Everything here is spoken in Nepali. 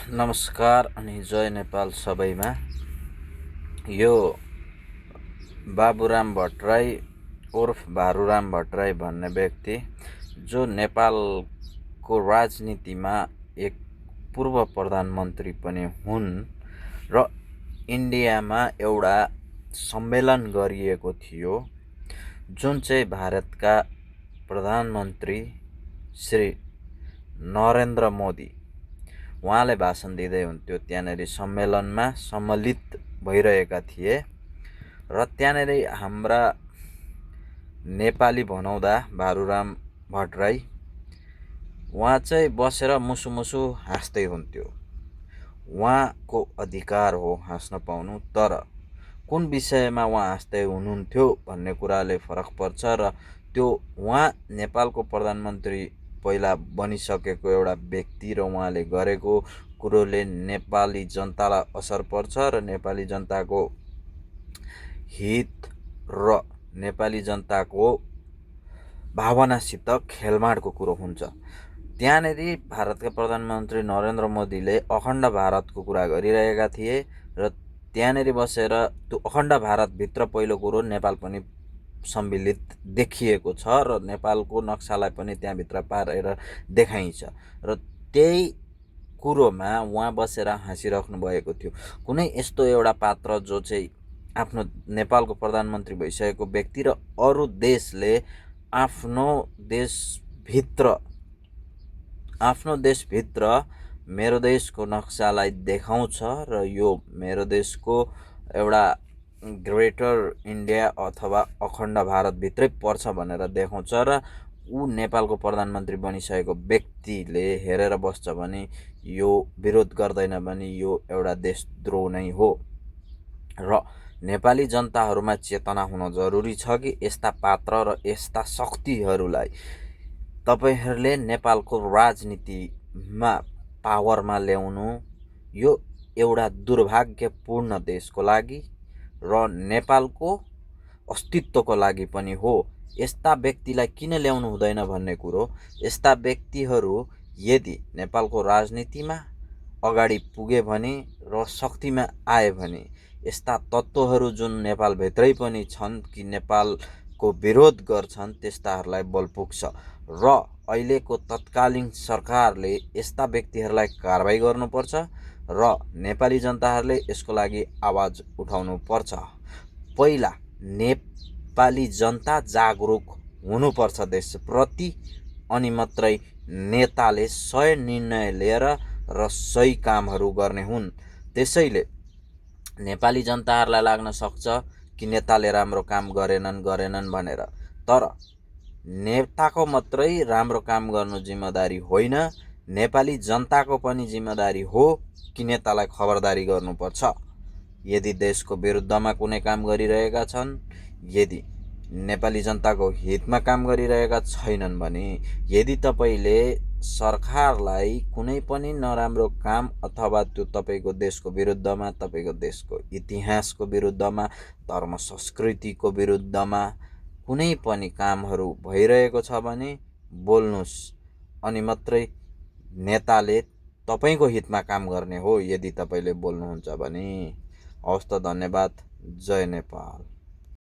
नमस्कार अनि जय नेपाल सबैमा। यो बाबुराम भट्टराई उर्फ भारुराम भट्टराई भन्ने व्यक्ति जो नेपालको राजनीतिमा एक पूर्व प्रधानमन्त्री पनि हुन् र इन्डियामा एउटा सम्मेलन गरिएको थियो जुन चाहिँ भारतका प्रधानमन्त्री श्री नरेन्द्र मोदी उहाँले भाषण दिँदै हुन्थ्यो। त्यहाँनेरि सम्मेलनमा सम्मिलित भइरहेका थिए र त्यहाँनेरि हाम्रा नेपाली भनौँदा भारुराम भट्टराई उहाँ चाहिँ बसेर मुसु हाँस्दै हुन्थ्यो। उहाँको अधिकार हो हाँस्न पाउनु, तर कुन विषयमा उहाँ हाँस्दै हुनुहुन्थ्यो भन्ने कुराले फरक पर्छ र त्यो उहाँ नेपालको प्रधानमन्त्री पहिला बनिसकेको एउटा व्यक्ति र उहाँले गरेको कुरोले नेपाली जनतालाई असर पर्छ र नेपाली जनताको हित र नेपाली जनताको भावनासित खेलमाडको कुरो हुन्छ। त्यहाँनेरि भारतका प्रधानमन्त्री नरेन्द्र मोदीले अखण्ड भारतको कुरा गरिरहेका थिए र त्यहाँनेरि बसेर त्यो अखण्ड भारतभित्र पहिलो कुरो नेपाल पनि सम्मिलित देखिएको छ र नेपालको नक्सालाई पनि त्यहाँभित्र पारेर देखाइन्छ र त्यही कुरोमा उहाँ बसेर हाँसिराख्नु भएको थियो। कुनै यस्तो एउटा पात्र जो चाहिँ आफ्नो नेपालको प्रधानमन्त्री भइसकेको व्यक्ति र अरू देशले आफ्नो देशभित्र मेरो देशको नक्सालाई देखाउँछ र यो मेरो देशको एउटा ग्रेटर इन्डिया अथवा अखण्ड भारतभित्रै पर्छ भनेर देखाउँछ र ऊ नेपालको प्रधानमन्त्री बनिसकेको व्यक्तिले हेरेर बस्छ भने यो विरोध गर्दैन भने यो एउटा देशद्रोह नै हो र नेपाली जनताहरूमा चेतना हुन जरुरी छ कि यस्ता पात्र र यस्ता शक्तिहरूलाई तपाईहरूले नेपालको राजनीतिमा पावरमा ल्याउनु यो एउटा दुर्भाग्यपूर्ण देशको लागि र नेपालको अस्तित्वको लागि पनि हो। यस्ता व्यक्तिलाई किन ल्याउनु हुँदैन भन्ने कुरो, यस्ता व्यक्तिहरू यदि नेपालको राजनीतिमा अगाडि पुगे भने र शक्तिमा आए भने यस्ता तत्त्वहरू जुन नेपालभित्रै पनि छन् कि नेपालको विरोध गर्छन् त्यस्ताहरूलाई बल पुग्छ र अहिलेको तत्कालीन सरकारले यस्ता व्यक्तिहरूलाई कारबाही गर्नुपर्छ र नेपाली जनताहरूले यसको लागि आवाज उठाउनु पर्छ। पहिला नेपाली जनता जागरुक हुनुपर्छ देशप्रति, अनि मात्रै नेताले सही निर्णय लिएर र सही कामहरू गर्ने हुन्। त्यसैले नेपाली जनताहरूलाई लाग्न सक्छ कि नेताले राम्रो काम गरेनन् भनेर, तर नेताको मात्रै राम्रो काम गर्नु जिम्मेदारी होइन, नेपाली जनताको पनि जिम्मेदारी हो कि नेतालाई खबरदारी गर्नुपर्छ। यदि देशको विरुद्धमा कुनै काम गरिरहेका छन्, यदि नेपाली जनताको हितमा काम गरिरहेका छैनन् भने, यदि तपाईले सरकारलाई कुनै पनि नराम्रो काम अथवा त्यो तपाईको देशको विरुद्धमा, तपाईको देशको इतिहासको विरुद्धमा, धर्म संस्कृतिको विरुद्धमा कुनै पनि कामहरू भइरहेको छ भने बोल्नुस्, अनि मात्रै नेताले तपाईको हितमा काम गर्ने हो यदि तपाईले बोल्नुहुन्छ भने। हवस् त, धन्यवाद। जय नेपाल।